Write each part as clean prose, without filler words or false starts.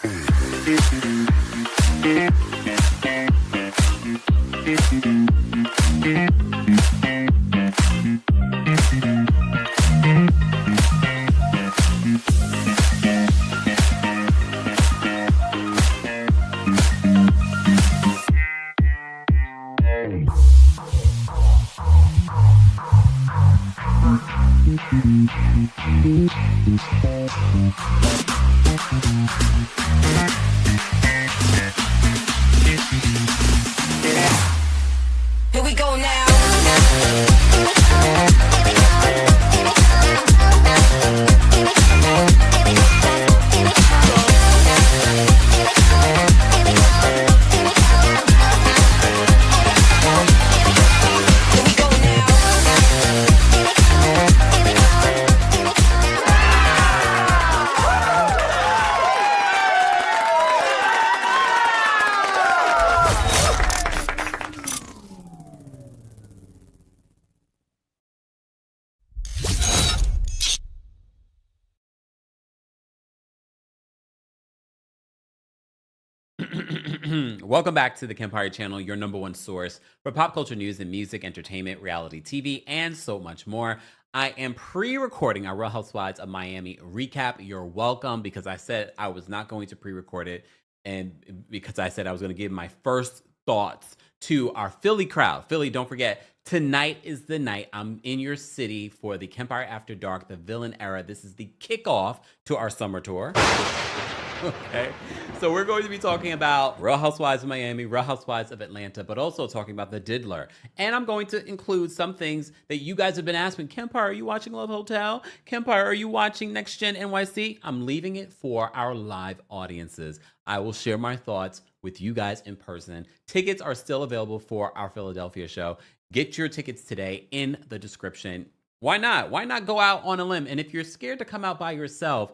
Here we go now. Welcome back to the Kempire channel, your number one source for pop culture news and music, entertainment, reality TV, and so much more. I am pre-recording our Real Housewives of Miami recap. You're welcome, because I said I was not going to pre-record it, and because I said I was going to give my first thoughts to our Philly crowd. Philly, don't forget, tonight is the night. I'm in your city for the Kempire After Dark, the Villain Era. This is the kickoff to our summer tour. Okay, so we're going to be talking about Real Housewives of Miami, Real Housewives of Atlanta, but also talking about The Diddler. And I'm going to include some things that you guys have been asking. Kempire, are you watching Love Hotel? Kempire, are you watching Next Gen NYC? I'm leaving it for our live audiences. I will share my thoughts with you guys in person. Tickets are still available for our Philadelphia show. Get your tickets today in the description. Why not? Why not go out on a limb? And if you're scared to come out by yourself,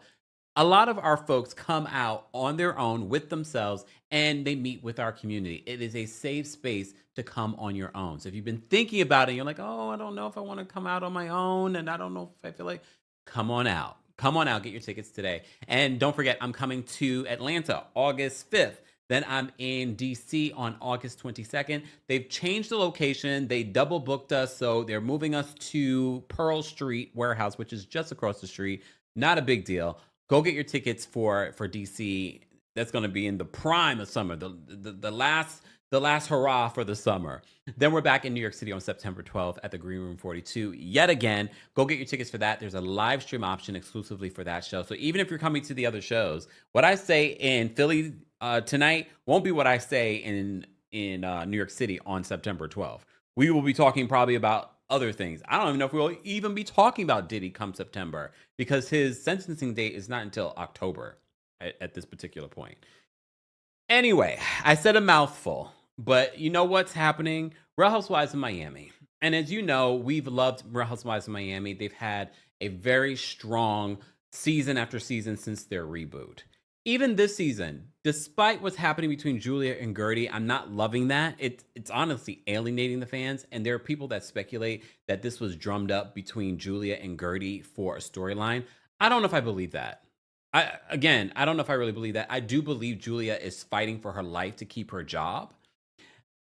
a lot of our folks come out on their own with themselves, and they meet with our community. It is a safe space to come on your own. So if you've been thinking about it, you're like, oh, I don't know if I want to come out on my own, and I don't know if I feel like, come on out. Come on out, get your tickets today. And don't forget, I'm coming to Atlanta August 5th. Then I'm in DC on August 22nd. They've changed the location. They double booked us, so they're moving us to Pearl Street Warehouse, which is just across the street. Not a big deal. Go get your tickets for DC. That's going to be in the prime of summer, the last hurrah for the summer. Then we're back in New York City on September 12th at the Green Room 42. Yet again, go get your tickets for that. There's a live stream option exclusively for that show. So even if you're coming to the other shows, what I say in Philly tonight won't be what I say in New York City on September 12th. We will be talking probably about other things. I don't even know if we'll even be talking about Diddy come September, because his sentencing date is not until October at this particular point. Anyway, I said a mouthful, but you know what's happening? Real Housewives of Miami. And as you know, we've loved Real Housewives of Miami. They've had a very strong season after season since their reboot. Even this season, despite what's happening between Julia and Guerdy, I'm not loving that. It's honestly alienating the fans. And there are people that speculate that this was drummed up between Julia and Guerdy for a storyline. I don't know if I believe that. I don't know if I really believe that. I do believe Julia is fighting for her life to keep her job.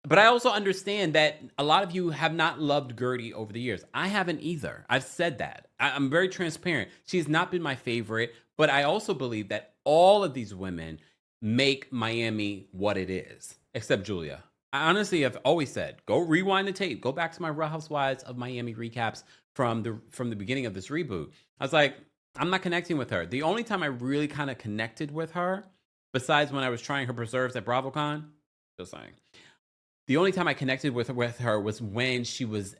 But I also understand that a lot of you have not loved Guerdy over the years. I haven't either. I've said that. I'm very transparent. She's not been my favorite, but I also believe that all of these women make Miami what it is, except Julia. I honestly have always said, go rewind the tape. Go back to my Real Housewives of Miami recaps from the beginning of this reboot. I was like, I'm not connecting with her. The only time I really kind of connected with her, besides when I was trying her preserves at BravoCon, just saying. The only time I connected with her was when she was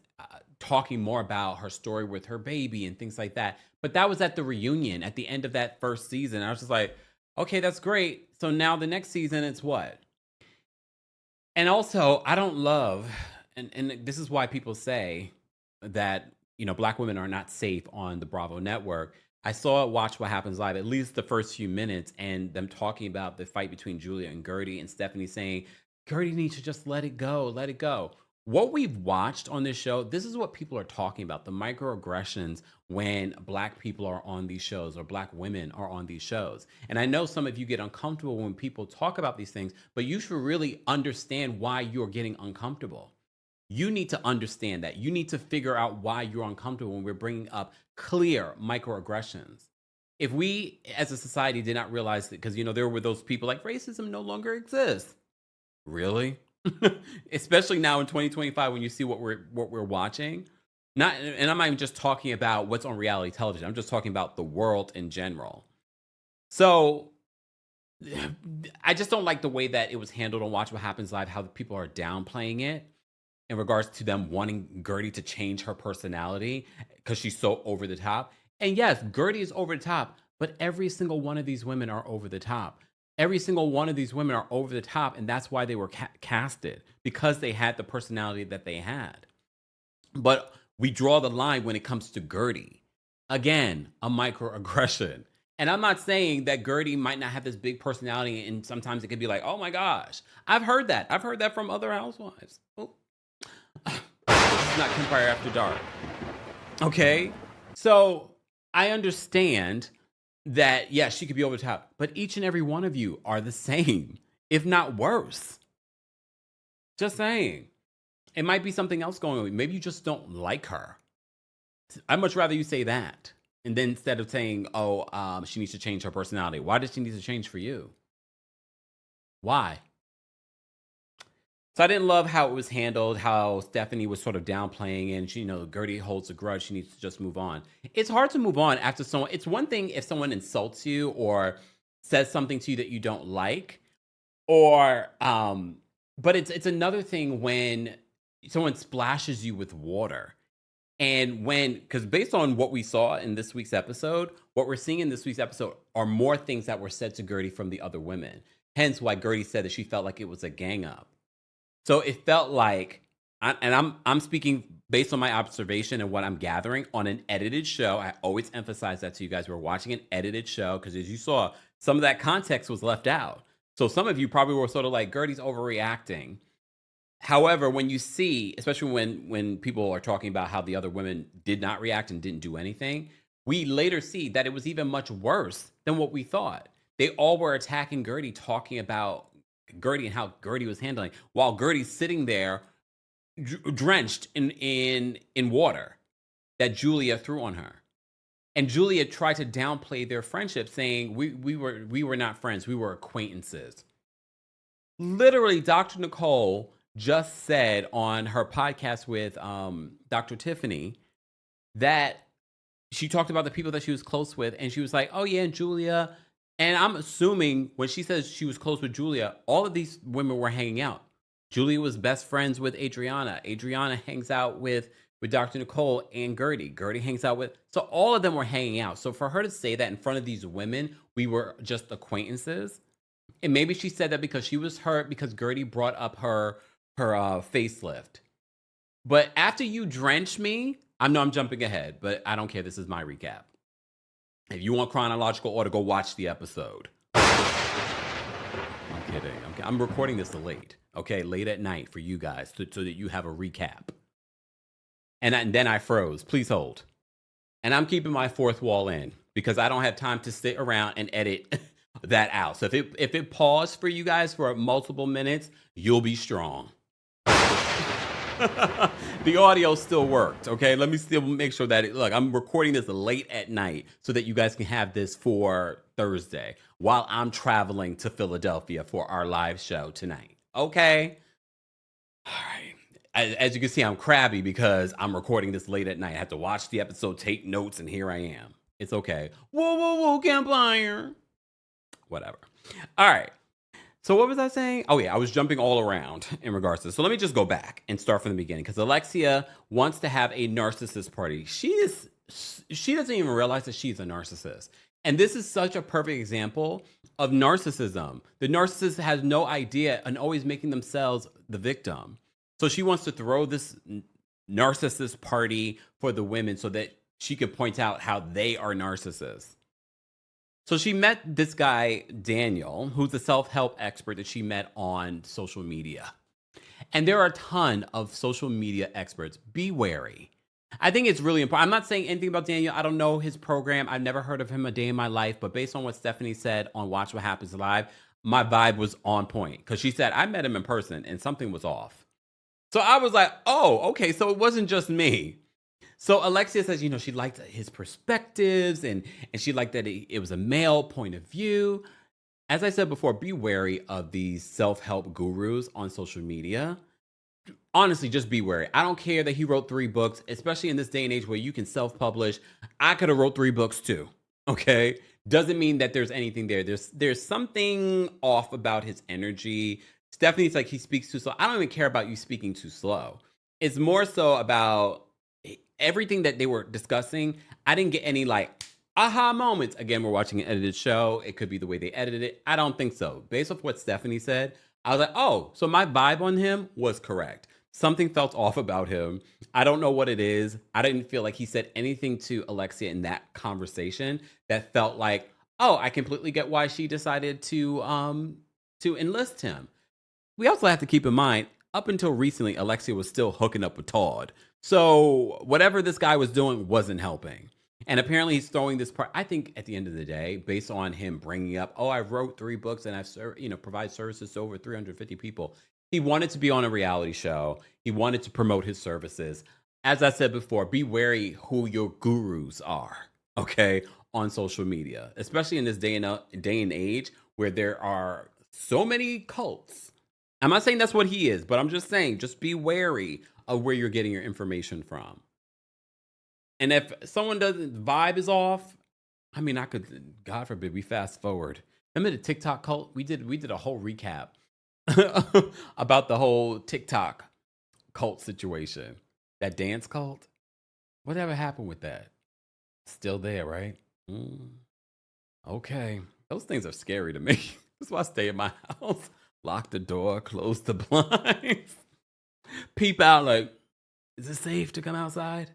talking more about her story with her baby and things like that. But that was at the reunion at the end of that first season. I was just like, okay, that's great. So now the next season, it's what? And also, I don't love, and this is why people say that, you know, Black women are not safe on the Bravo network. I saw Watch What Happens Live, at least the first few minutes, and them talking about the fight between Julia and Guerdy, and Stephanie saying, Guerdy needs to just let it go, let it go. what we've watched on this show, this is what people are talking about, the microaggressions when Black people are on these shows or Black women are on these shows. And I know some of you get uncomfortable when people talk about these things, but you should really understand why you're getting uncomfortable. You need to understand that. You need to figure out why you're uncomfortable when we're bringing up clear microaggressions. If we as a society did not realize that, because, there were those people like racism no longer exists. Really? Especially now in 2025 when you see what we're watching. And I'm not even just talking about what's on reality television. I'm just talking about the world in general. So I just don't like the way that it was handled on Watch What Happens Live, how the people are downplaying it in regards to them wanting Guerdy to change her personality because she's so over the top. And yes, Guerdy is over the top, but every single one of these women are over the top. Every single one of these women are over the top, and that's why they were casted, because they had the personality that they had. But we draw the line when it comes to Guerdy. Again, a microaggression. And I'm not saying that Guerdy might not have this big personality, and sometimes it could be like, oh my gosh. I've heard that. I've heard that from other housewives. Oh. This is not Kempire After Dark. Okay? So I understand that, yes, she could be over the top, but each and every one of you are the same, if not worse. Just saying. It might be something else going on. Maybe you just don't like her. I'd much rather you say that. And then instead of saying, she needs to change her personality. Why does she need to change for you? Why? So I didn't love how it was handled, how Stephanie was sort of downplaying and she, Guerdy holds a grudge. She needs to just move on. It's hard to move on after someone. It's one thing if someone insults you or says something to you that you don't like, or, but it's another thing when someone splashes you with water. And because based on what we saw in this week's episode, what we're seeing in this week's episode are more things that were said to Guerdy from the other women. Hence why Guerdy said that she felt like it was a gang up. So it felt like, I'm speaking based on my observation and what I'm gathering on an edited show. I always emphasize that to you guys. We're watching an edited show because, as you saw, some of that context was left out. So some of you probably were sort of like, Guerdy's overreacting. However, when you see, especially when people are talking about how the other women did not react and didn't do anything, we later see that it was even much worse than what we thought. They all were attacking Guerdy, talking about Guerdy and how Guerdy was handling, while Guerdy's sitting there drenched in water that Julia threw on her. And Julia tried to downplay their friendship, saying we were not friends, we were acquaintances. Literally, Dr. Nicole just said on her podcast with Dr. Tiffany that she talked about the people that she was close with, and she was like, oh yeah, Julia. And I'm assuming when she says she was close with Julia, all of these women were hanging out. Julia was best friends with Adriana. Adriana hangs out with Dr. Nicole and Guerdy. Guerdy hangs out with, so all of them were hanging out. So for her to say that in front of these women, we were just acquaintances. And maybe she said that because she was hurt because Guerdy brought up her facelift. But after you drench me, I know I'm jumping ahead, but I don't care. This is my recap. If you want chronological order, go watch the episode. I'm kidding. I'm recording this late, okay? Late at night for you guys so that you have a recap. And then I froze. Please hold. And I'm keeping my fourth wall in because I don't have time to sit around and edit that out. So if it paused for you guys for multiple minutes, you'll be strong. The audio still worked, okay? Let me still make sure that look, I'm recording this late at night so that you guys can have this for Thursday while I'm traveling to Philadelphia for our live show tonight, okay? All right. As you can see, I'm crabby because I'm recording this late at night. I have to watch the episode, take notes, and here I am. It's okay. Whoa, Kempire. Whatever. All right. So what was I saying? Oh yeah, I was jumping all around in regards to this. So let me just go back and start from the beginning because Alexia wants to have a narcissist party. She doesn't even realize that she's a narcissist. And this is such a perfect example of narcissism. The narcissist has no idea and always making themselves the victim. So she wants to throw this narcissist party for the women so that she could point out how they are narcissists. So she met this guy, Daniel, who's a self-help expert that she met on social media. And there are a ton of social media experts. Be wary. I think it's really important. I'm not saying anything about Daniel. I don't know his program. I've never heard of him a day in my life. But based on what Stephanie said on Watch What Happens Live, my vibe was on point. Because she said, I met him in person and something was off. So I was like, oh, okay. So it wasn't just me. So Alexia says, she liked his perspectives and she liked that it was a male point of view. As I said before, be wary of these self-help gurus on social media. Honestly, just be wary. I don't care that he wrote 3 books, especially in this day and age where you can self-publish. I could have wrote 3 books too. Okay? Doesn't mean that there's anything there. There's something off about his energy. Stephanie's like, he speaks too slow. I don't even care about you speaking too slow. It's more so about everything that they were discussing. I didn't get any aha moments. Again, we're watching an edited show. It could be the way they edited it. I don't think so. Based off what Stephanie said, I was like, oh, so my vibe on him was correct. Something felt off about him. I don't know what it is. I didn't feel like he said anything to Alexia in that conversation that felt like, oh, I completely get why she decided to enlist him. We also have to keep in mind, up until recently, Alexia was still hooking up with Todd. So whatever this guy was doing wasn't helping. And apparently he's throwing this part. I think at the end of the day, based on him bringing up, oh, I wrote 3 books and I've provide services to over 350 people. He wanted to be on a reality show. He wanted to promote his services. As I said before, be wary who your gurus are, okay, on social media, especially in this day and age where there are so many cults. I'm not saying that's what he is, but I'm just saying, just be wary of where you're getting your information from. And if someone doesn't, vibe is off, I mean, I could, God forbid, we fast forward. Remember the TikTok cult? We did a whole recap about the whole TikTok cult situation. That dance cult? Whatever happened with that? Still there, right? Okay. Those things are scary to me. That's why I stay in my house. Lock the door, close the blinds. Peep out like, is it safe to come outside?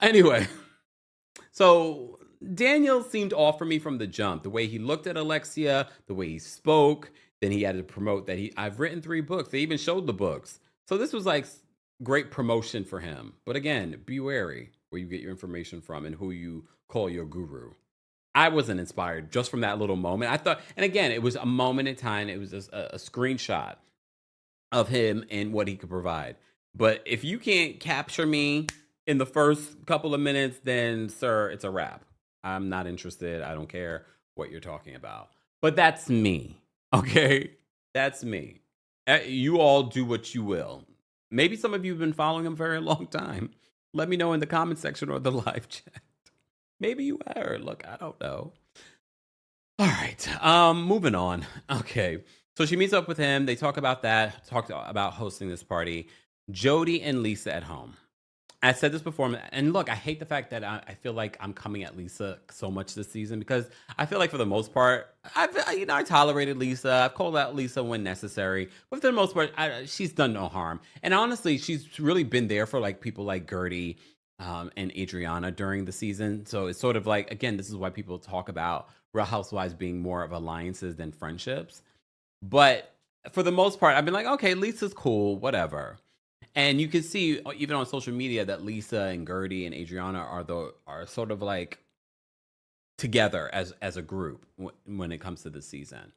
Anyway, so Daniel seemed off for me from the jump. The way he looked at Alexia, the way he spoke, then he had to promote that I've written 3 books. They even showed the books. So this was like great promotion for him. But again, be wary where you get your information from and who you call your guru. I wasn't inspired just from that little moment. I thought, and again, it was a moment in time. It was just a screenshot of him and what he could provide. But if you can't capture me in the first couple of minutes, then sir, it's a wrap. I'm not interested. I don't care what you're talking about. But that's me. Okay? That's me. You all do what you will. Maybe some of you have been following him for a long time. Let me know in the comment section or the live chat. Maybe you are. Look, I don't know. All right. Moving on. Okay. So she meets up with him. They talk about that, talk about hosting this party. Jody and Lisa at home. I said this before, and look, I hate the fact that I feel like I'm coming at Lisa so much this season because I feel like for the most part, I tolerated Lisa. I've called out Lisa when necessary, but for the most part, she's done no harm. And honestly, she's really been there for like people like Guerdy and Adriana during the season. So it's sort of like, again, this is why people talk about Real Housewives being more of alliances than friendships. But for the most part, I've been like, okay, Lisa's cool, whatever. And you can see even on social media that Lisa and Guerdy and Adriana are sort of like together as a group when it comes to the season.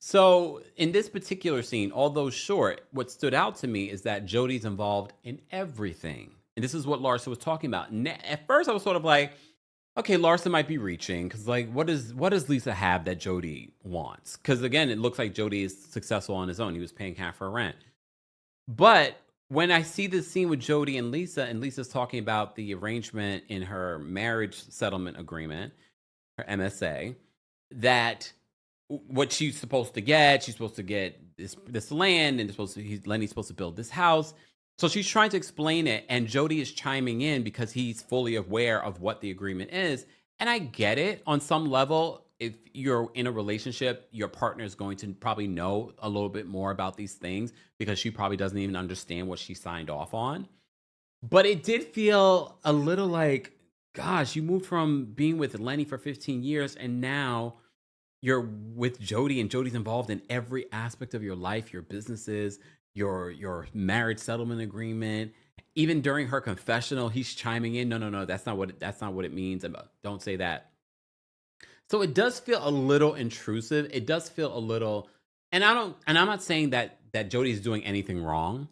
So in this particular scene, although short, what stood out to me is that Jody's involved in everything. And this is what Larsa was talking about. At first, I was sort of like, okay, Larsa might be reaching because, like, what does Lisa have that Jody wants? Because again, it looks like Jody is successful on his own. He was paying half her rent. But when I see this scene with Jody and Lisa's talking about the arrangement in her marriage settlement agreement, her MSA, that what she's supposed to get this land, and Lenny's supposed to build this house. So she's trying to explain it, and Jody is chiming in because he's fully aware of what the agreement is. And I get it on some level. If you're in a relationship, your partner is going to probably know a little bit more about these things because she probably doesn't even understand what she signed off on. But it did feel a little like, gosh, you moved from being with Lenny for 15 years and now you're with Jody, and Jody's involved in every aspect of your life, your businesses, your marriage settlement agreement. Even during her confessional, he's chiming in, no, that's not what it means. Don't say that. So it does feel a little intrusive. It does feel a little, and I'm not saying that Jodie's doing anything wrong.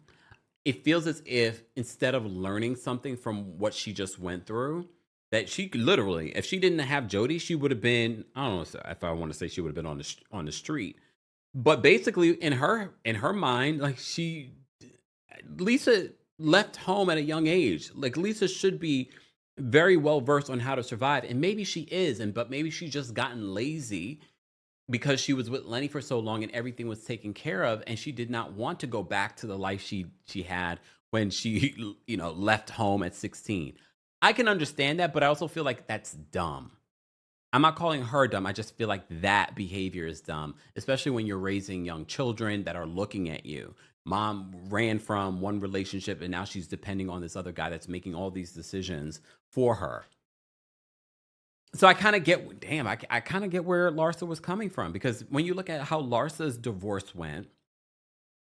It feels as if instead of learning something from what she just went through, that she could literally, if she didn't have Jodie, she would have been, I don't know if I want to say she would have been on the street. But basically in her mind, like Lisa left home at a young age. Like Lisa should be very well versed on how to survive, and maybe she is, but maybe she's just gotten lazy because she was with Lenny for so long and everything was taken care of, and she did not want to go back to the life she had when she left home at 16. I can understand that, but I also feel like that's dumb. I'm not calling her dumb. I just feel like that behavior is dumb, especially when you're raising young children that are looking at you. Mom ran from one relationship and now she's depending on this other guy that's making all these decisions for her. So I kind of get, damn, I kind of get where Larsa was coming from, because when you look at how Larsa's divorce went,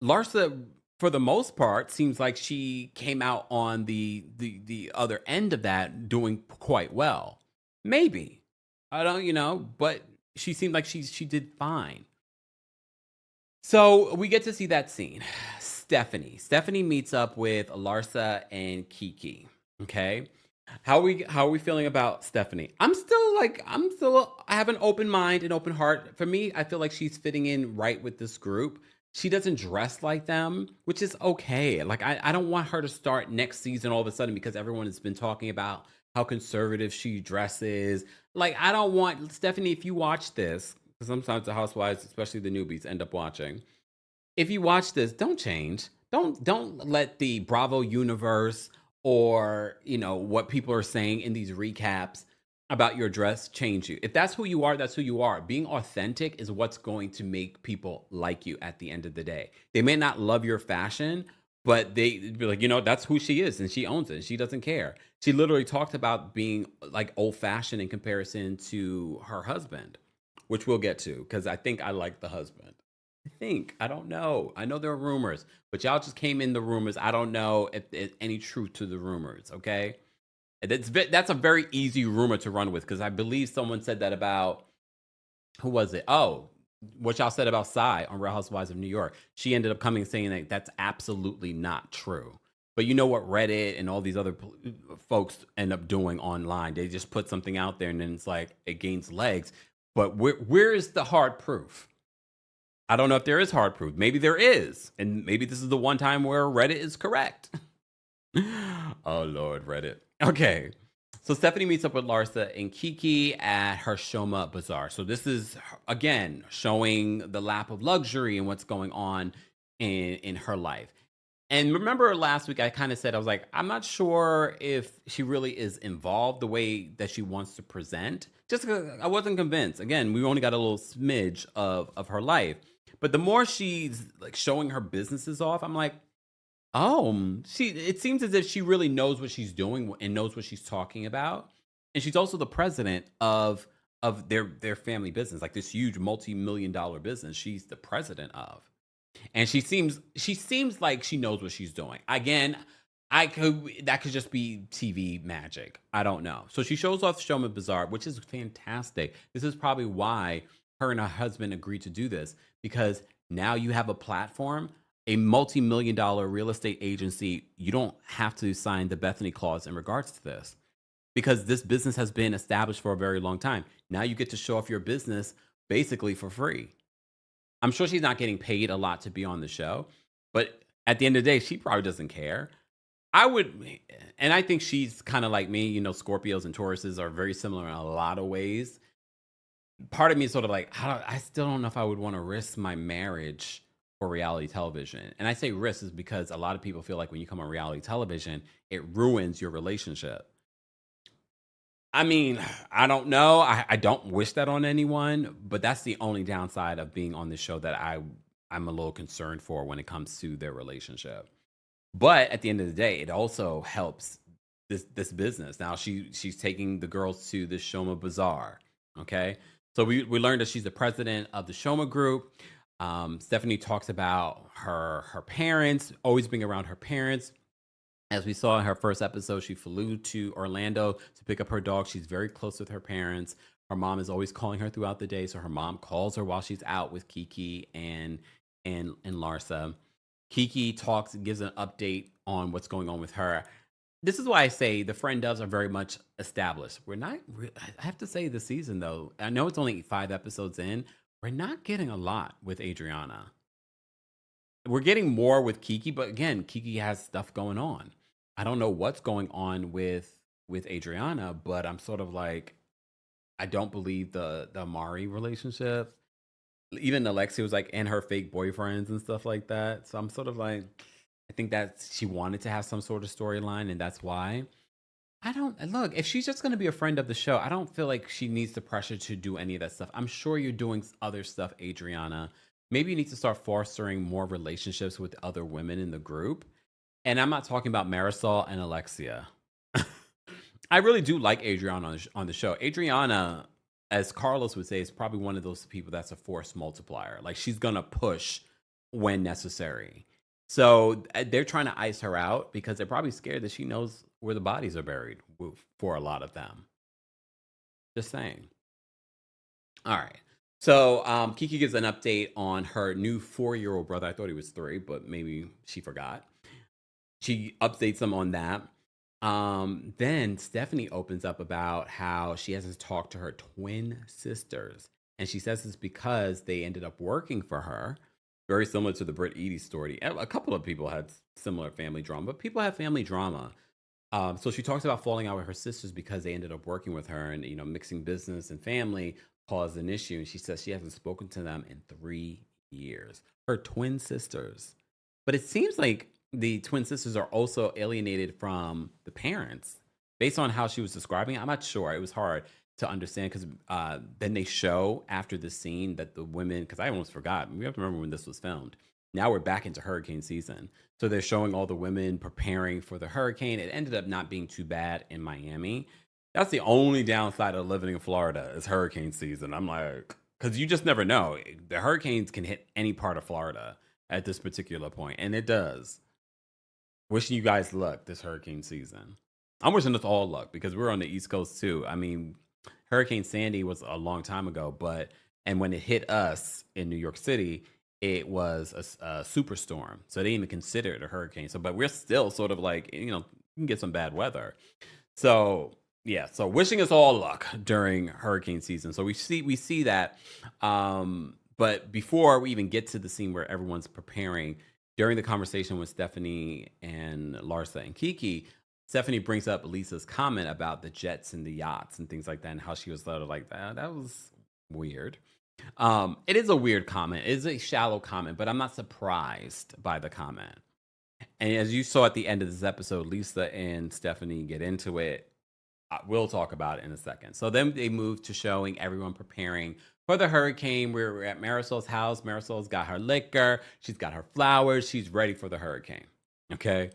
Larsa, for the most part, seems like she came out on the other end of that doing quite well. Maybe. I don't, but she seemed like she did fine. So we get to see that scene. Stephanie meets up with Larsa and Kiki. Okay. How are we feeling about Stephanie? I'm still I have an open mind and open heart. For me, I feel like she's fitting in right with this group. She doesn't dress like them, which is okay. Like I don't want her to start next season all of a sudden because everyone has been talking about how conservative she dresses. Like I don't want Stephanie, if you watch this, because sometimes the housewives, especially the newbies, end up watching. If you watch this, don't change. Don't let the Bravo universe or what people are saying in these recaps about your dress change you. If that's who you are, that's who you are. Being authentic is what's going to make people like you at the end of the day. They may not love your fashion, but they be like, that's who she is and she owns it. She doesn't care. She literally talked about being like old fashioned in comparison to her husband, which we'll get to, because I think I like the husband. I don't know. I know there are rumors, but y'all just came in the rumors. I don't know if any truth to the rumors. Okay, and that's a very easy rumor to run with, because I believe someone said that about, who was it? Oh, what y'all said about Sai on Real Housewives of New York. She ended up coming saying that that's absolutely not true. But you know what Reddit and all these other folks end up doing online? They just put something out there and then it's like it gains legs. But where is the hard proof? I don't know if there is hard proof. Maybe there is. And maybe this is the one time where Reddit is correct. Oh, Lord, Reddit. Okay. So Stephanie meets up with Larsa and Kiki at her Shoma Bazaar. So this is, again, showing the lap of luxury and what's going on in her life. And remember last week, I kind of said, I was like, I'm not sure if she really is involved the way that she wants to present. Just I wasn't convinced. Again, we only got a little smidge of her life. But the more she's like showing her businesses off, I'm like, oh, it seems as if she really knows what she's doing and knows what she's talking about. And she's also the president of their family business, like this huge multi-million-dollar business she's the president of. And she seems like she knows what she's doing. Again, that could just be TV magic. I don't know. So she shows off Shoma Bazaar, which is fantastic. This is probably why her and her husband agreed to do this, because now you have a platform, a multi-million-dollar real estate agency. You don't have to sign the Bethany clause in regards to this, because this business has been established for a very long time. Now you get to show off your business basically for free. I'm sure she's not getting paid a lot to be on the show, but at the end of the day, she probably doesn't care. And I think she's kind of like me. Scorpios and Tauruses are very similar in a lot of ways. Part of me is sort of like, I still don't know if I would want to risk my marriage for reality television. And I say risk is because a lot of people feel like when you come on reality television, it ruins your relationship. I mean, I don't know. I don't wish that on anyone, but that's the only downside of being on this show that I'm a little concerned for when it comes to their relationship. But at the end of the day, it also helps this business. Now she's taking the girls to the Shoma Bazaar. Okay. So we learned that she's the president of the Shoma Group. Stephanie talks about her parents, always being around her parents. As we saw in her first episode, she flew to Orlando to pick up her dog. She's very close with her parents. Her mom is always calling her throughout the day, so her mom calls her while she's out with Kiki and Larsa. Kiki talks, gives an update on what's going on with her. This is why I say the friend doves are very much established. We're not. I have to say, this season though, I know it's only 5 episodes in. We're not getting a lot with Adriana. We're getting more with Kiki, but again, Kiki has stuff going on. I don't know what's going on with Adriana, but I'm sort of like, I don't believe the Amari relationship. Even Alexia was like, and her fake boyfriends and stuff like that. So I'm sort of like, I think that she wanted to have some sort of storyline, and that's why. I don't look, if she's just going to be a friend of the show, I don't feel like she needs the pressure to do any of that stuff. I'm sure you're doing other stuff, Adriana. Maybe you need to start fostering more relationships with other women in the group. And I'm not talking about Marisol and Alexia. I really do like Adriana on the show. Adriana, as Carlos would say, is probably one of those people that's a force multiplier. Like, she's going to push when necessary. So they're trying to ice her out because they're probably scared that she knows where the bodies are buried for a lot of them. Just saying. All right. So Kiki gives an update on her new 4-year-old brother. I thought he was 3, but maybe she forgot. She updates them on that. Then Stephanie opens up about how she hasn't talked to her twin sisters. And she says it's because they ended up working for her. Very similar to the Britt Edie story. A couple of people had similar family drama, but people have family drama. So she talks about falling out with her sisters because they ended up working with her, and mixing business and family caused an issue. And she says she hasn't spoken to them in 3 years. Her twin sisters. But it seems like the twin sisters are also alienated from the parents. Based on how she was describing it, I'm not sure. It was hard to understand because then they show after the scene that the women, because I almost forgot, we have to remember when this was filmed. Now we're back into hurricane season. So they're showing all the women preparing for the hurricane. It ended up not being too bad in Miami. That's the only downside of living in Florida is hurricane season. I'm like, because you just never know. The hurricanes can hit any part of Florida at this particular point, and it does. Wishing you guys luck this hurricane season. I'm wishing us all luck because we're on the East Coast too. I mean, Hurricane Sandy was a long time ago, and when it hit us in New York City, it was a superstorm. So they didn't even consider it a hurricane. So, but we're still sort of like, you can get some bad weather. So yeah, so wishing us all luck during hurricane season. So we see that. But before we even get to the scene where everyone's preparing, during the conversation with Stephanie and Larsa and Kiki, Stephanie brings up Lisa's comment about the jets and the yachts and things like that, and how she was sort of like, that was weird. It is a weird comment. It is a shallow comment, but I'm not surprised by the comment. And as you saw at the end of this episode, Lisa and Stephanie get into it. We'll talk about it in a second. So then they move to showing everyone preparing for the hurricane. We're at Marisol's house. Marisol's got her liquor. She's got her flowers. She's ready for the hurricane. Okay.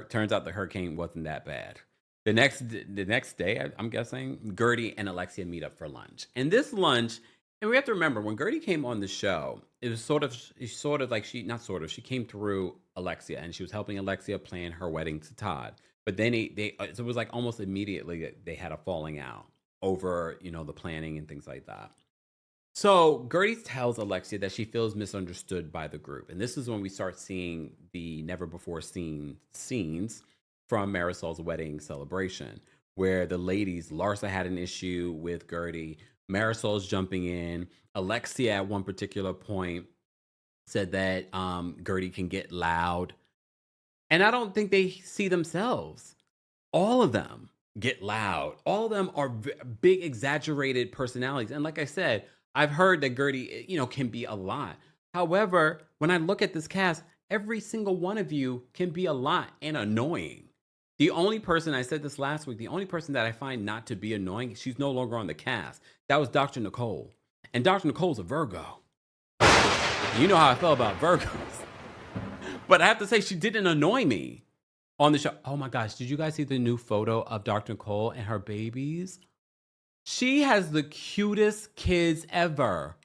Turns out the hurricane wasn't that bad. The next day, I'm guessing, Guerdy and Alexia meet up for lunch. And this lunch, and we have to remember, when Guerdy came on the show, it was sort of like she came through Alexia, and she was helping Alexia plan her wedding to Todd. But then it was like almost immediately that they had a falling out over, the planning and things like that. So Guerdy tells Alexia that she feels misunderstood by the group. And this is when we start seeing the never before seen scenes from Marisol's wedding celebration, where the ladies, Larsa had an issue with Guerdy. Marisol's jumping in. Alexia at one particular point said that Guerdy can get loud. And I don't think they see themselves. All of them get loud. All of them are big, exaggerated personalities. And like I said, I've heard that Guerdy, can be a lot. However, when I look at this cast, every single one of you can be a lot and annoying. The only person, I said this last week, the only person that I find not to be annoying, she's no longer on the cast. That was Dr. Nicole. And Dr. Nicole's a Virgo. You know how I felt about Virgos. But I have to say, she didn't annoy me on the show. Oh my gosh, did you guys see the new photo of Dr. Nicole and her babies? She has the cutest kids ever.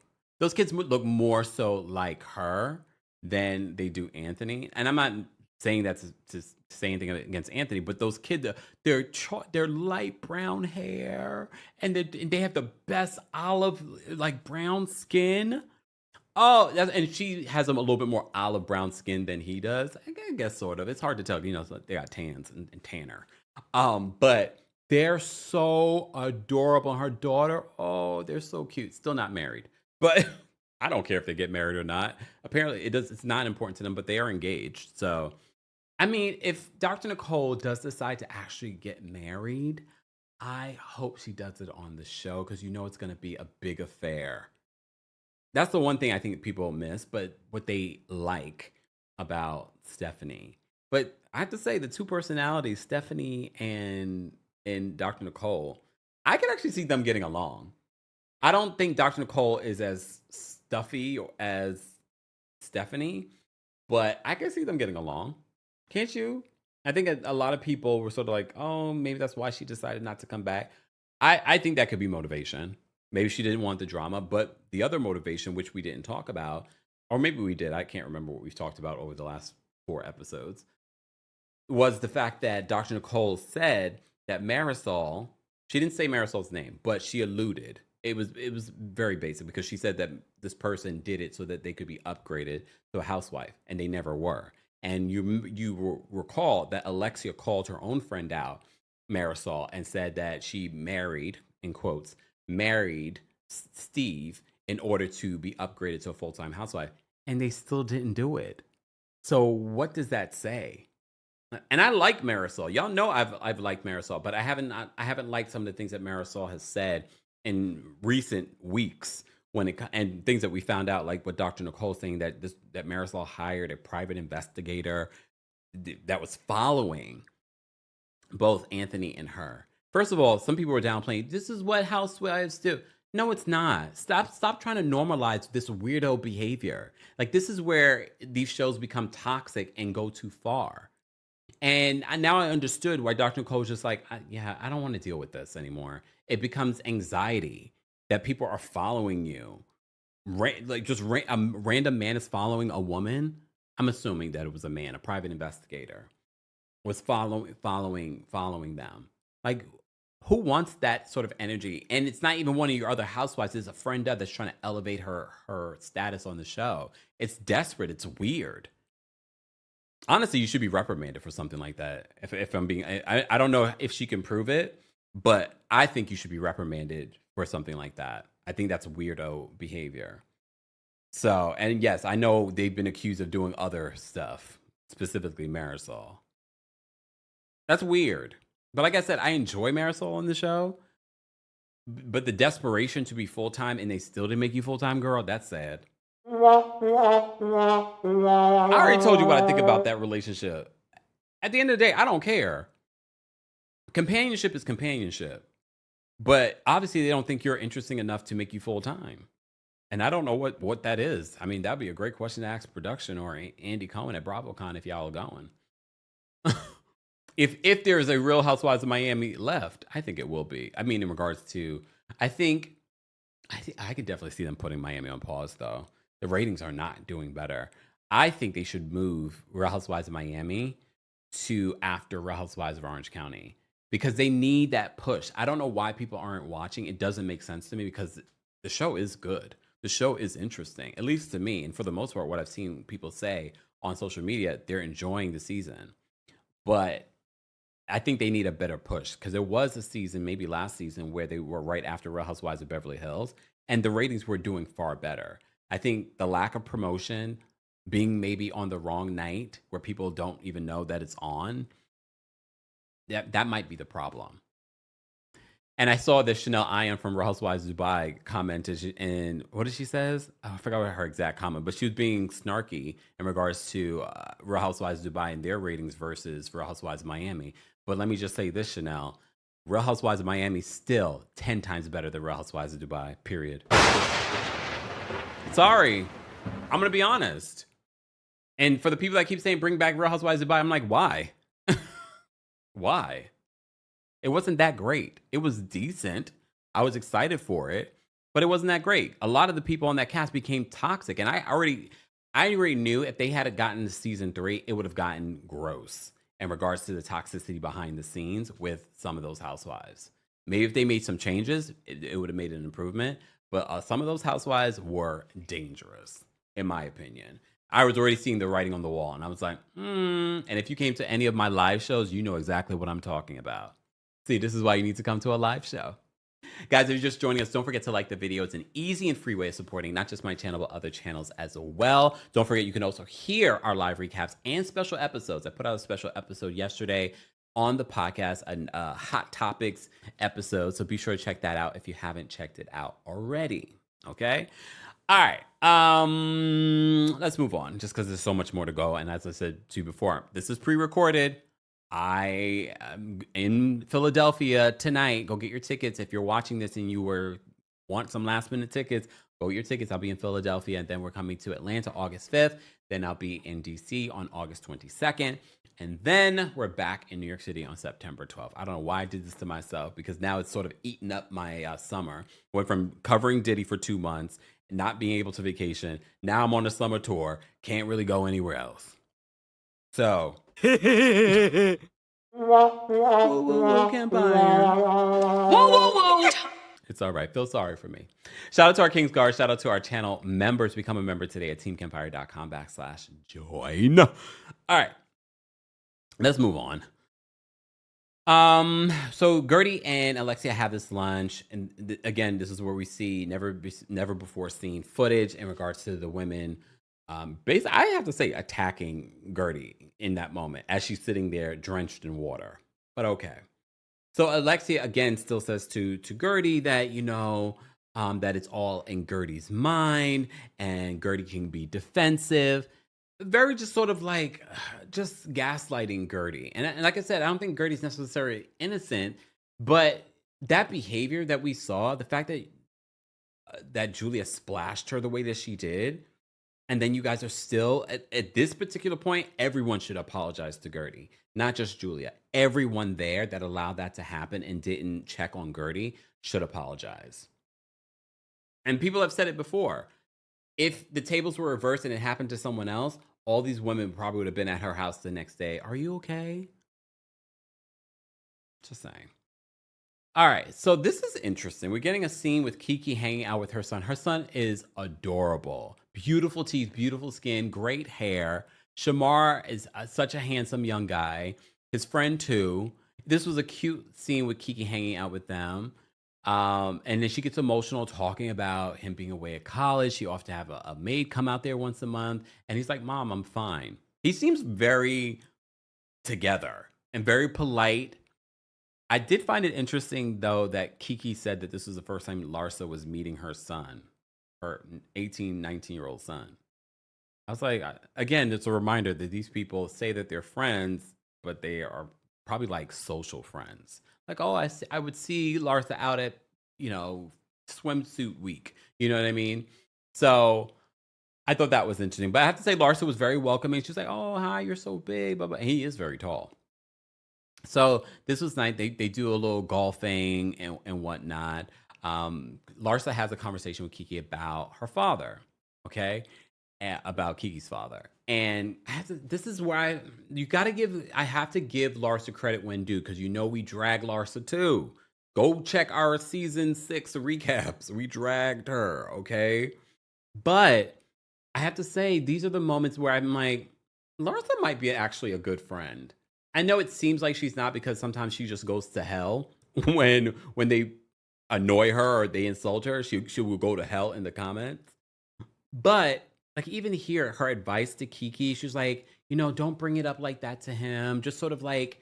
those kids look more so like her than they do Anthony. And I'm not saying that to say anything against Anthony, but those kids, they're light brown hair, and they have the best olive like brown skin. Oh, and she has a little bit more olive brown skin than he does. I guess sort of. It's hard to tell, so they got tans and tanner. But they're so adorable. Her daughter, oh, they're so cute. Still not married, but I don't care if they get married or not. Apparently, it's not important to them, but they are engaged. So, I mean, if Dr. Nicole does decide to actually get married, I hope she does it on the show because it's going to be a big affair. That's the one thing I think people miss, but what they like about Stephanie. But I have to say, the two personalities, Stephanie and Dr. Nicole, I can actually see them getting along. I don't think Dr. Nicole is as stuffy as Stephanie, but I can see them getting along. Can't you? I think a lot of people were sort of like, oh, maybe that's why she decided not to come back. I think that could be motivation. Maybe she didn't want the drama, but the other motivation, which we didn't talk about, or maybe we did, I can't remember what we've talked about over the last 4 episodes, was the fact that Dr. Nicole said that Marisol, she didn't say Marisol's name, but she alluded. It was very basic because she said that this person did it so that they could be upgraded to a housewife, and they never were. And you recall that Alexia called her own friend out, Marisol, and said that she married, in quotes, married Steve in order to be upgraded to a full-time housewife, and they still didn't do it. So what does that say? And I like Marisol. Y'all know I've liked Marisol, but I haven't liked some of the things that Marisol has said in recent weeks and things that we found out, like what Dr. Nicole saying that Marisol hired a private investigator that was following both Anthony and her. First of all, some people were downplaying, this is what housewives do. No, it's not. Stop trying to normalize this weirdo behavior. Like, this is where these shows become toxic and go too far. And now I understood why Dr. Nicole was just like, I don't want to deal with this anymore. It becomes anxiety that people are following you. A random man is following a woman. I'm assuming that it was a man, a private investigator, was following them. Like, who wants that sort of energy? And it's not even one of your other housewives. It's a friend that's trying to elevate her status on the show. It's desperate. It's weird. Honestly, you should be reprimanded for something like that. If I'm being, I don't know if she can prove it, but I think you should be reprimanded for something like that. I think that's weirdo behavior. So, and yes, I know they've been accused of doing other stuff, specifically Marisol. That's weird. But like I said, I enjoy Marisol on the show. But the desperation to be full-time and they still didn't make you full-time, girl, that's sad. I already told you what I think about that relationship. At the end of the day, I don't care. Companionship is companionship. But obviously, they don't think you're interesting enough to make you full-time. And I don't know what that is. I mean, that'd be a great question to ask production or Andy Cohen at BravoCon if y'all are going. If there's a Real Housewives of Miami left, I think it will be. I mean, in regards to, I think I could definitely see them putting Miami on pause, though. The ratings are not doing better. I think they should move Real Housewives of Miami to after Real Housewives of Orange County because they need that push. I don't know why people aren't watching. It doesn't make sense to me because the show is good. The show is interesting, at least to me. And for the most part, what I've seen people say on social media, they're enjoying the season. But I think they need a better push because there was a season, maybe last season, where they were right after Real Housewives of Beverly Hills, and the ratings were doing far better. I think the lack of promotion, being maybe on the wrong night where people don't even know that it's on, that might be the problem. And I saw that Chanel Ayan from Real Housewives of Dubai commented, and what did she says? Oh, I forgot what her exact comment, but she was being snarky in regards to Real Housewives of Dubai and their ratings versus Real Housewives of Miami. But let me just say this, Chanel. Real Housewives of Miami still 10 times better than Real Housewives of Dubai, period. Sorry. I'm going to be honest. And for the people that keep saying bring back Real Housewives of Dubai, I'm like, why? Why? It wasn't that great. It was decent. I was excited for it. but it wasn't that great. A lot of the people on that cast became toxic, and I already knew if they had gotten to season 3, it would have gotten gross in regards to the toxicity behind the scenes with some of those housewives. Maybe if they made some changes, it would have made an improvement. But some of those housewives were dangerous, in my opinion. I was already seeing the writing on the wall, and I was like, And if you came to any of my live shows, you know exactly what I'm talking about. See, this is why you need to come to a live show. Guys, if you're just joining us, don't forget to like the video. It's an easy and free way of supporting not just my channel, but other channels as well. Don't forget, you can also hear our live recaps and special episodes. I put out a special episode yesterday on the podcast, a Hot Topics episode. So be sure to check that out if you haven't checked it out already. Okay? All right. Let's move on just because there's so much more to go. And as I said to you before, this is pre-recorded. I am in Philadelphia tonight. Go get your tickets. If you're watching this and you want some last minute tickets, go get your tickets. I'll be in Philadelphia, and then we're coming to Atlanta August 5th. Then I'll be in DC on August 22nd. And then we're back in New York City on September 12th. I don't know why I did this to myself, because now it's sort of eaten up my summer. Went from covering Diddy for 2 months, not being able to vacation. Now I'm on a summer tour. Can't really go anywhere else. So, Kempire. It's all right. Feel sorry for me. Shout out to our Kings Guard. Shout out to our channel members. Become a member today at TheKempire.com/join. All right. Let's move on. So Guerdy and Alexia have this lunch, and again, this is where we see never before seen footage in regards to the women. Basically, I have to say, attacking Guerdy in that moment as she's sitting there drenched in water. But okay. So Alexia again still says to Guerdy that that it's all in Guerdy's mind, and Guerdy can be defensive. Very just sort of like just gaslighting Guerdy. And like I said, I don't think Guerdy's necessarily innocent, but that behavior that we saw, the fact that Julia splashed her the way that she did, and then you guys are still at this particular point, everyone should apologize to Guerdy, not just Julia. Everyone there that allowed that to happen and didn't check on Guerdy should apologize. And people have said it before. If the tables were reversed and it happened to someone else, all these women probably would have been at her house the next day. Are you okay? Just saying. All right, so this is interesting. We're getting a scene with Kiki hanging out with her son. Her son is adorable. Beautiful teeth, beautiful skin, great hair. Shamar is such a handsome young guy. His friend too. This was a cute scene with Kiki hanging out with them. And then she gets emotional talking about him being away at college. She often have a maid come out there once a month. And he's like, Mom, I'm fine. He seems very together and very polite. I did find it interesting, though, that Kiki said that this was the first time Larsa was meeting her son, her 18, 19-year-old son. I was like, again, it's a reminder that these people say that they're friends, but they are probably like social friends. Like, oh, I would see Larsa out at, swimsuit week. You know what I mean? So I thought that was interesting. But I have to say, Larsa was very welcoming. She was like, oh, hi, you're so big. Blah, blah. He is very tall. So this was nice. They do a little golfing and whatnot. Larsa has a conversation with Kiki about her father, okay? About Kiki's father. And this is where I have to give Larsa credit when due, because we drag Larsa too. Go check our season 6 recaps. We dragged her, okay? But I have to say, these are the moments where I'm like, Larsa might be actually a good friend. I know it seems like she's not, because sometimes she just goes to hell when they annoy her or they insult her. She will go to hell in the comments. But like, even here, her advice to Kiki, she's like, don't bring it up like that to him. Just sort of like,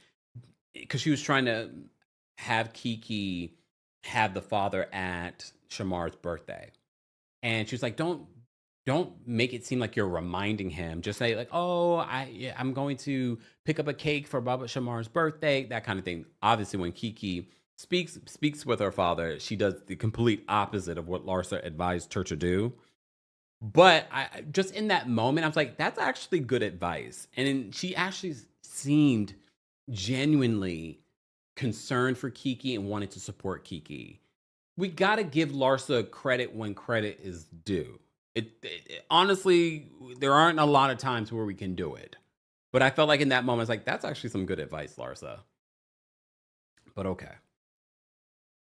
because she was trying to have Kiki have the father at Shamar's birthday. And she was like, don't make it seem like you're reminding him. Just say like, oh, I'm going to pick up a cake for Baba Shamar's birthday, that kind of thing. Obviously, when Kiki speaks with her father, she does the complete opposite of what Larsa advised her to do. But I just in that moment, I was like, that's actually good advice. And she actually seemed genuinely concerned for Kiki and wanted to support Kiki. we got to give Larsa credit when credit is due. Honestly, there aren't a lot of times where we can do it. But I felt like in that moment, it's like, that's actually some good advice, Larsa. But okay.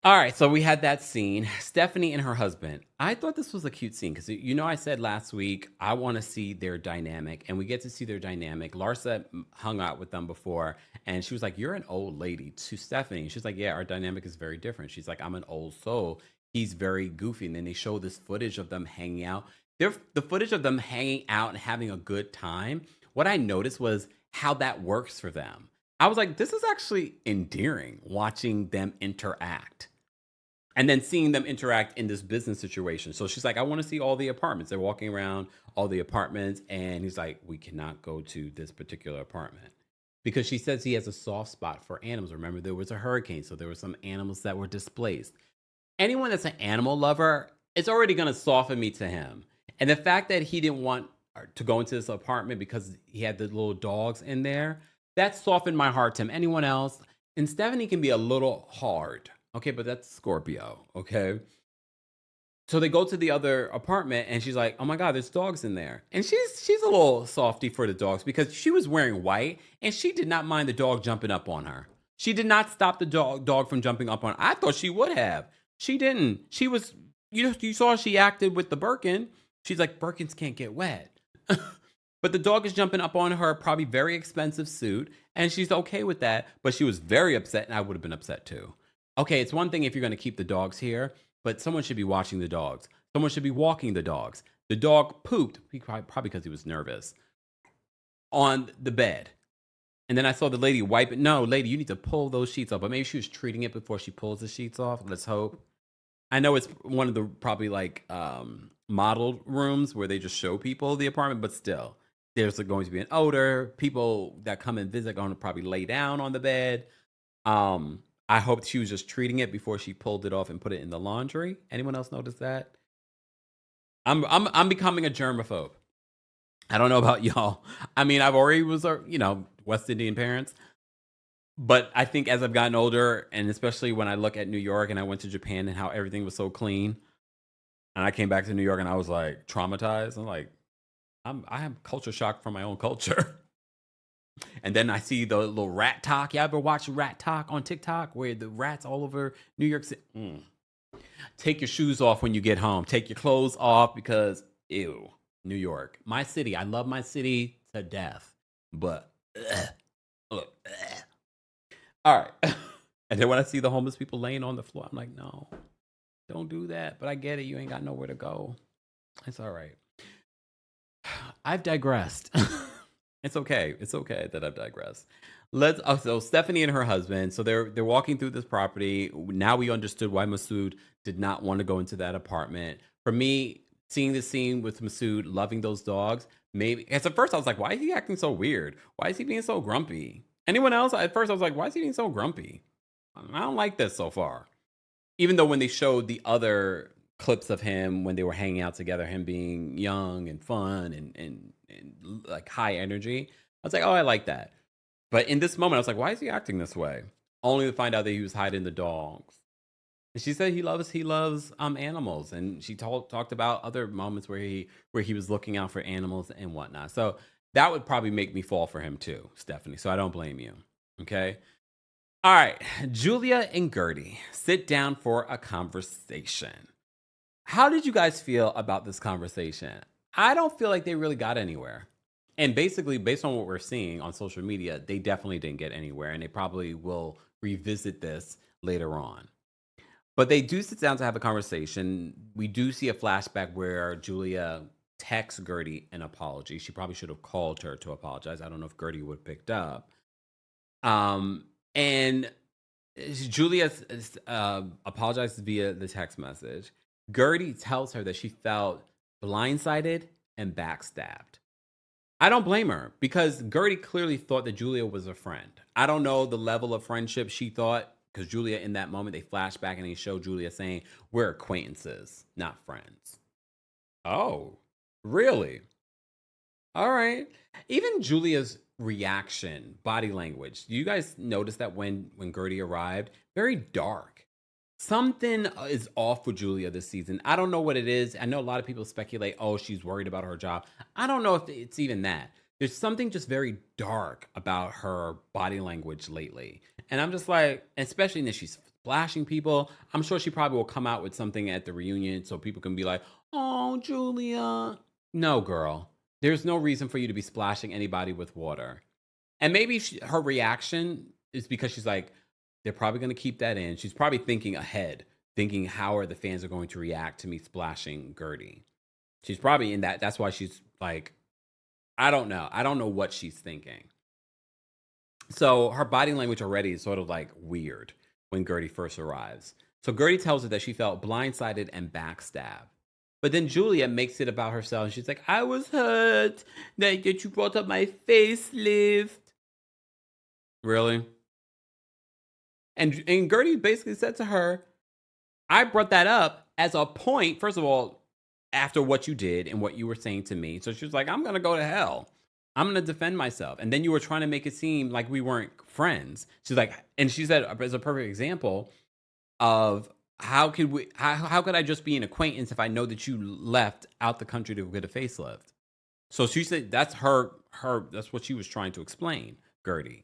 All right, so we had that scene. Stephanie and her husband. I thought this was a cute scene because, I said last week, I want to see their dynamic, and we get to see their dynamic. Larsa hung out with them before, and she was like, "You're an old lady," to Stephanie. She's like, "Yeah, our dynamic is very different." She's like, "I'm an old soul. He's very goofy." And then they show this footage of them hanging out. The footage of them hanging out and having a good time. What I noticed was how that works for them. I was like, this is actually endearing watching them interact. And then seeing them interact in this business situation. So she's like, I want to see all the apartments. They're walking around all the apartments. And he's like, we cannot go to this particular apartment. Because she says he has a soft spot for animals. Remember, there was a hurricane. So there were some animals that were displaced. Anyone that's an animal lover, it's already going to soften me to him. And the fact that he didn't want to go into this apartment because he had the little dogs in there, that softened my heart to him. Anyone else? And Stephanie can be a little hard. Okay, but that's Scorpio, okay? So they go to the other apartment and she's like, oh my God, there's dogs in there. And she's a little softy for the dogs because she was wearing white and she did not mind the dog jumping up on her. She did not stop the dog from jumping up on her. I thought she would have. She didn't. She was, you saw she acted with the Birkin. She's like, Birkins can't get wet. But the dog is jumping up on her, probably very expensive suit. And she's okay with that. But she was very upset and I would have been upset too. Okay, it's one thing if you're going to keep the dogs here, but someone should be watching the dogs. Someone should be walking the dogs. The dog pooped, probably because he was nervous, on the bed. And then I saw the lady wipe it. No, lady, you need to pull those sheets off. But maybe she was treating it before she pulls the sheets off. Let's hope. I know it's one of the probably like modeled rooms where they just show people the apartment, but still, there's going to be an odor. People that come and visit are going to probably lay down on the bed. I hope she was just treating it before she pulled it off and put it in the laundry. Anyone else notice that? I'm becoming a germaphobe. I don't know about y'all. I mean, I've already was, West Indian parents. But I think as I've gotten older, and especially when I look at New York and I went to Japan and how everything was so clean, and I came back to New York and I was like traumatized. I'm like, I have culture shock from my own culture. And then I see the little rat talk. You ever watch rat talk on TikTok where the rats all over New York City? Take your shoes off when you get home. Take your clothes off because, ew, New York. My city. I love my city to death. But, look. All right. And then when I see the homeless people laying on the floor, I'm like, no, don't do that. But I get it. You ain't got nowhere to go. It's all right. I've digressed. It's okay. It's okay that I've digressed. So Stephanie and her husband, so they're walking through this property. Now we understood why Masood did not want to go into that apartment. For me, seeing this scene with Masood loving those dogs, maybe at first I was like, why is he acting so weird? Why is he being so grumpy? Anyone else? At first I was like, why is he being so grumpy? I don't like this so far. Even though when they showed the other clips of him when they were hanging out together, him being young and fun and like high energy, I was like, oh, I like that. But in this moment, I was like, why is he acting this way? Only to find out that he was hiding the dogs. And she said he loves animals, and she talked about other moments where he was looking out for animals and whatnot. So that would probably make me fall for him too, Stephanie. So I don't blame you. Okay. All right, Julia and Guerdy sit down for a conversation. How did you guys feel about this conversation? I don't feel like they really got anywhere. And basically, based on what we're seeing on social media, they definitely didn't get anywhere, and they probably will revisit this later on. But they do sit down to have a conversation. We do see a flashback where Julia texts Guerdy an apology. She probably should have called her to apologize. I don't know if Guerdy would have picked up. And Julia apologizes via the text message. Guerdy tells her that she felt blindsided and backstabbed. I don't blame her because Guerdy clearly thought that Julia was a friend. I don't know the level of friendship she thought because Julia in that moment, they flash back and they show Julia saying, we're acquaintances, not friends. Oh, really? All right. Even Julia's reaction, body language. Do you guys notice that when Guerdy arrived? Very dark. Something is off with Julia this season. I don't know what it is. I know a lot of people speculate, oh, she's worried about her job. I don't know if it's even that. There's something just very dark about her body language lately. And I'm just like, especially that she's flashing people. I'm sure she probably will come out with something at the reunion so people can be like, oh, Julia. No, girl. There's no reason for you to be splashing anybody with water. And maybe her reaction is because she's like, they're probably going to keep that in. She's probably thinking ahead, thinking how are the fans are going to react to me splashing Guerdy. She's probably in that. That's why she's like, I don't know. I don't know what she's thinking. So her body language already is sort of like weird when Guerdy first arrives. So Guerdy tells her that she felt blindsided and backstabbed. But then Julia makes it about herself. And she's like, I was hurt that you brought up my facelift. Really? And Guerdy basically said to her, I brought that up as a point, first of all, after what you did and what you were saying to me. So she was like, I'm going to go to hell. I'm going to defend myself. And then you were trying to make it seem like we weren't friends. She's like, and she said, as a perfect example of how could I just be an acquaintance if I know that you left out the country to get a facelift? So she said that's that's what she was trying to explain, Guerdy.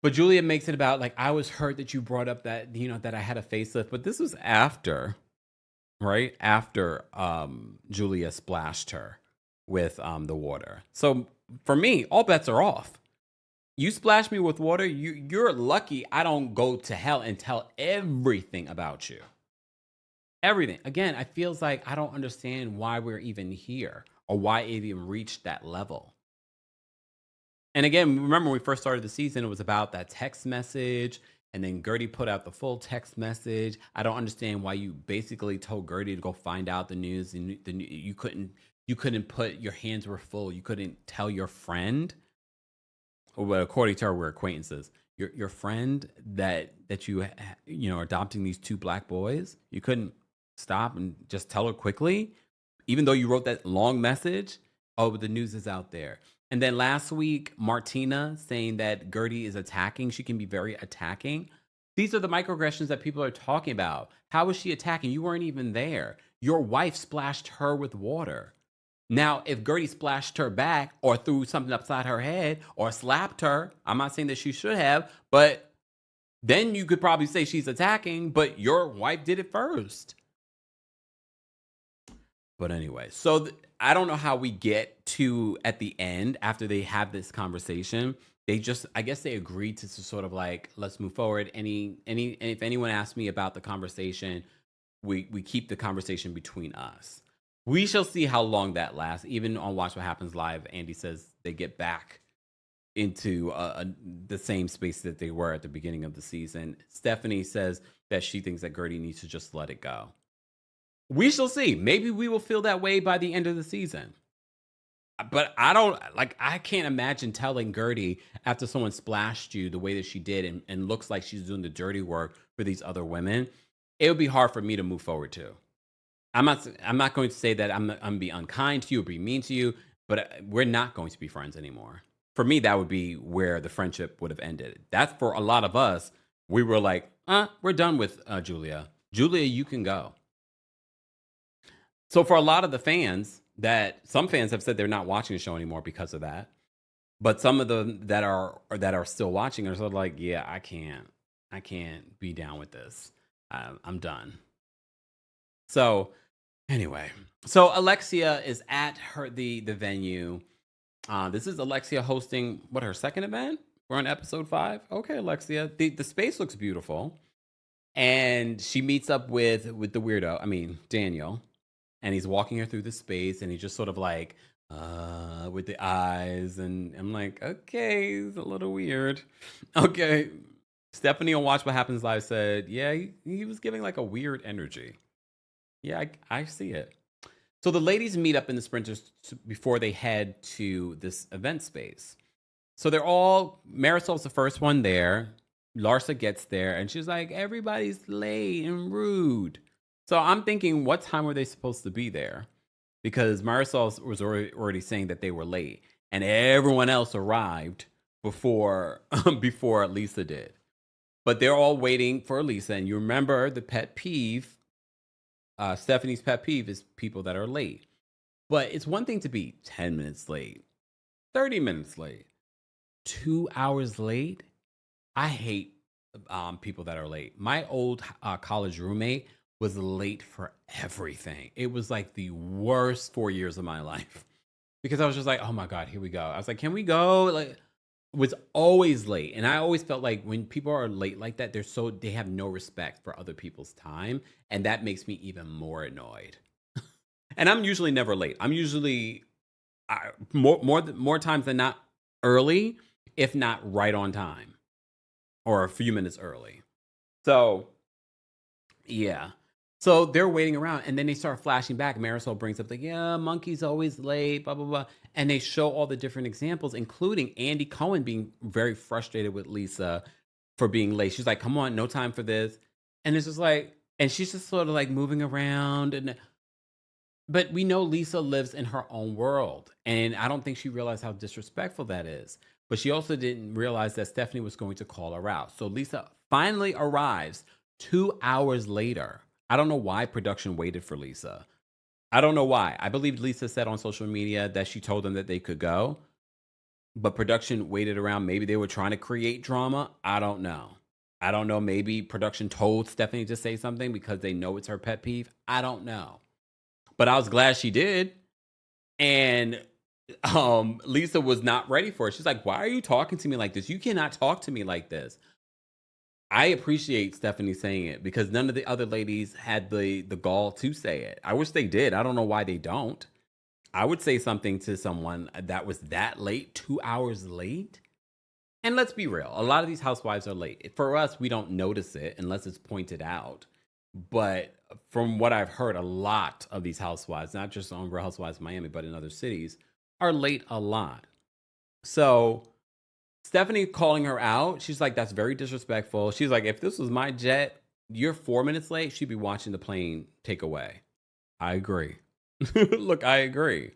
But Julia makes it about like, I was hurt that you brought up that, that I had a facelift, but this was after, right? After Julia splashed her with the water. So for me, all bets are off. You splash me with water, you're lucky I don't go to hell and tell everything about you. Everything. Again, I feels like I don't understand why we're even here or why it even reached that level. And again, remember when we first started the season, it was about that text message. And then Guerdy put out the full text message. I don't understand why you basically told Guerdy to go find out the news. And you couldn't put, your hands were full. You couldn't tell your friend. Well, according to her, we're acquaintances. Your friend that you are adopting these 2 black boys. You couldn't stop and just tell her quickly, even though you wrote that long message. Oh, but the news is out there. And then last week, Martina saying that Guerdy is attacking. She can be very attacking. These are the microaggressions that people are talking about. How is she attacking? You weren't even there. Your wife splashed her with water. Now, if Guerdy splashed her back or threw something upside her head or slapped her, I'm not saying that she should have, but then you could probably say she's attacking, but your wife did it first. But anyway, so I don't know how we get to at the end after they have this conversation. I guess they agreed to sort of like, let's move forward. If anyone asks me about the conversation, we keep the conversation between us. We shall see how long that lasts. Even on Watch What Happens Live, Andy says they get back into the same space that they were at the beginning of the season. Stephanie says that she thinks that Guerdy needs to just let it go. We shall see. Maybe we will feel that way by the end of the season. But I can't imagine telling Guerdy after someone splashed you the way that she did and looks like she's doing the dirty work for these other women. It would be hard for me to move forward to. I'm not going to say that I'm going to be unkind to you or be mean to you, but we're not going to be friends anymore. For me, that would be where the friendship would have ended. That's for a lot of us. We were like, we're done with Julia. Julia, you can go. So for a lot of the fans, some fans have said they're not watching the show anymore because of that. But some of them that are still watching are sort of like, yeah, I can't be down with this. I'm done. So anyway, so Alexia is at the venue. This is Alexia hosting her second event? We're on episode 5. Okay, Alexia. The space looks beautiful. And she meets up with the weirdo, Daniel. And he's walking her through the space, and he's just sort of like, with the eyes. And I'm like, okay, it's a little weird. Okay. Stephanie on Watch What Happens Live said, yeah, he was giving like a weird energy. Yeah, I see it. So the ladies meet up in the sprinters before they head to this event space. So Marisol's the first one there. Larsa gets there, and she's like, everybody's late and rude. So I'm thinking, what time were they supposed to be there? Because Marisol was already saying that they were late, and everyone else arrived before Lisa did. But they're all waiting for Lisa. And you remember the pet peeve, Stephanie's pet peeve is people that are late. But it's one thing to be 10 minutes late, 30 minutes late, 2 hours late. I hate people that are late. My old college roommate was late for everything. It was like the worst 4 years of my life because I was just like, oh my God, here we go. I was like, can we go? Like, was always late. And I always felt like when people are late like that, they have no respect for other people's time. And that makes me even more annoyed. And I'm usually never late. I'm usually more times than not early, if not right on time or a few minutes early. So yeah. So they're waiting around and then they start flashing back. Marisol brings up like, yeah, Monkey's always late, blah, blah, blah. And they show all the different examples, including Andy Cohen being very frustrated with Lisa for being late. She's like, come on, no time for this. And it's just like, and she's just sort of like moving around. But we know Lisa lives in her own world. And I don't think she realized how disrespectful that is. But she also didn't realize that Stephanie was going to call her out. So Lisa finally arrives 2 hours later. I don't know why production waited for Lisa. I don't know why. I believe Lisa said on social media that she told them that they could go, but production waited around. Maybe they were trying to create drama. I don't know. Maybe production told Stephanie to say something because they know it's her pet peeve. I don't know. But I was glad she did. And Lisa was not ready for it. She's like, why are you talking to me like this? You cannot talk to me like this. I appreciate Stephanie saying it because none of the other ladies had the gall to say it. I wish they did. I don't know why they don't. I would say something to someone that was that late, 2 hours late. And let's be real, a lot of these housewives are late. For us, we don't notice it unless it's pointed out. But from what I've heard, a lot of these housewives, not just on Real Housewives of Miami, but in other cities, are late a lot. So Stephanie calling her out, she's like, that's very disrespectful. She's like, if this was my jet, you're 4 minutes late, she'd be watching the plane take away. I agree. Look, I agree.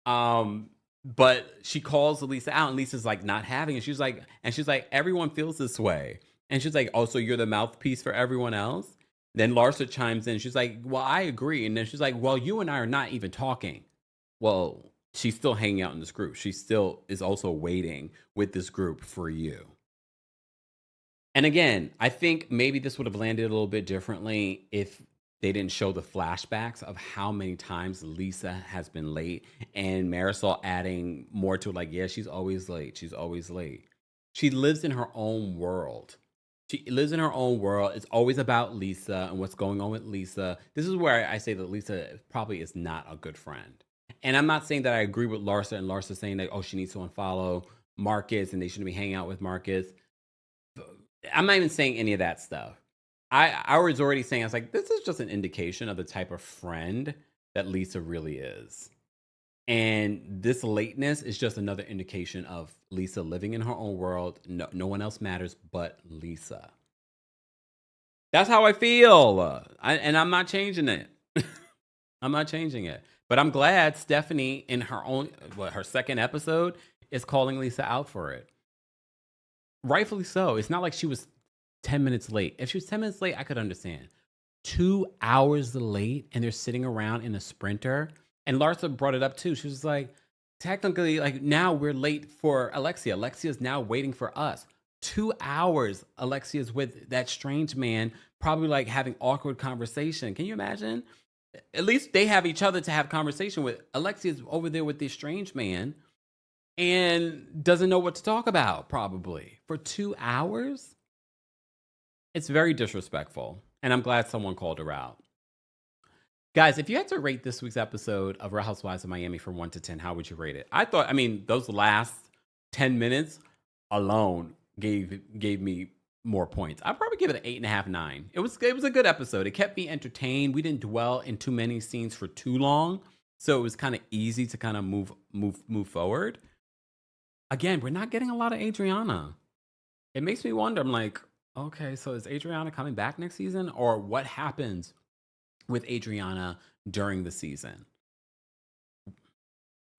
But she calls Lisa out, and Lisa's like not having it. She's like, everyone feels this way. And she's like, oh, so you're the mouthpiece for everyone else? Then Larsa chimes in. She's like, well, I agree. And then she's like, well, you and I are not even talking. Well, she's still hanging out in this group. She still is also waiting with this group for you. And again, I think maybe this would have landed a little bit differently if they didn't show the flashbacks of how many times Lisa has been late and Marisol adding more to it, like, yeah, she's always late. She's always late. She lives in her own world. She lives in her own world. It's always about Lisa and what's going on with Lisa. This is where I say that Lisa probably is not a good friend. And I'm not saying that I agree with Larsa and Larsa saying that, oh, she needs to unfollow Marcus and they shouldn't be hanging out with Marcus. I'm not even saying any of that stuff. I was already saying, I was like, this is just an indication of the type of friend that Lisa really is. And this lateness is just another indication of Lisa living in her own world. No one else matters but Lisa. That's how I feel. And I'm not changing it. I'm not changing it. But I'm glad Stephanie, in her second episode, is calling Lisa out for it. Rightfully so. It's not like she was 10 minutes late. If she was 10 minutes late, I could understand. 2 hours late and they're sitting around in a Sprinter. And Larsa brought it up too. She was like, technically, like now we're late for Alexia. Alexia's now waiting for us. 2 hours Alexia's with that strange man, probably like having awkward conversation. Can you imagine? At least they have each other to have conversation with. Alexia's over there with this strange man and doesn't know what to talk about, probably. For 2 hours? It's very disrespectful. And I'm glad someone called her out. Guys, if you had to rate this week's episode of Real Housewives of Miami from 1 to 10, how would you rate it? Those last 10 minutes alone gave me more points. I'd probably give it an 8.5, 9. It was a good episode. It kept me entertained. We didn't dwell in too many scenes for too long. So it was kind of easy to kind of move forward. Again, we're not getting a lot of Adriana. It makes me wonder. I'm like, okay, so is Adriana coming back next season? Or what happens with Adriana during the season?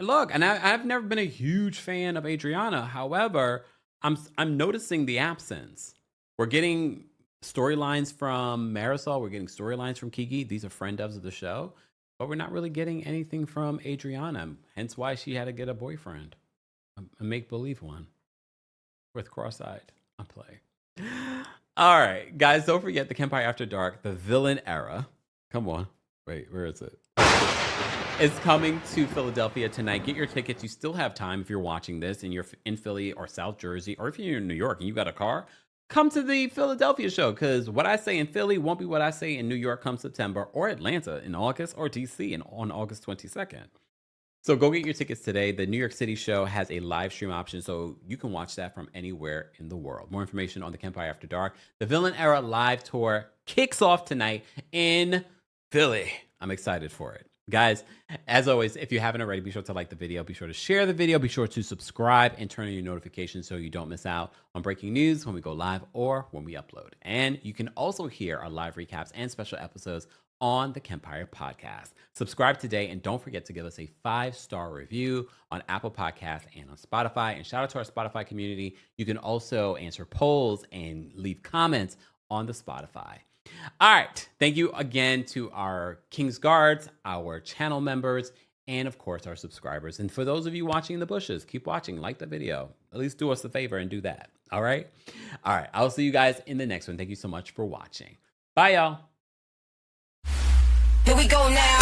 Look, and I've never been a huge fan of Adriana. However, I'm noticing the absence. We're getting storylines from Marisol. We're getting storylines from Kiki. These are friend devs of the show. But we're not really getting anything from Adriana. Hence why she had to get a boyfriend. A make-believe one. With cross-eyed. I play. All right, guys, don't forget the Kempire After Dark, the villain era. Come on. Wait, where is it? It's coming to Philadelphia tonight. Get your tickets. You still have time if you're watching this and you're in Philly or South Jersey, or if you're in New York and you got a car, come to the Philadelphia show, because what I say in Philly won't be what I say in New York come September, or Atlanta in August, or DC on August 22nd. So go get your tickets today. The New York City show has a live stream option, so you can watch that from anywhere in the world. More information on the Kempire After Dark. The Villain Era live tour kicks off tonight in Philly. I'm excited for it. Guys, as always, if you haven't already, be sure to like the video, be sure to share the video, be sure to subscribe and turn on your notifications so you don't miss out on breaking news when we go live or when we upload. And you can also hear our live recaps and special episodes on the Kempire podcast. Subscribe today and don't forget to give us a 5-star review on Apple Podcasts and on Spotify. And shout out to our Spotify community. You can also answer polls and leave comments on the Spotify. All right. Thank you again to our King's Guards, our channel members, and of course our subscribers. And for those of you watching in the bushes, keep watching, like the video. At least do us a favor and do that. All right. All right. I'll see you guys in the next one. Thank you so much for watching. Bye, y'all. Here we go now.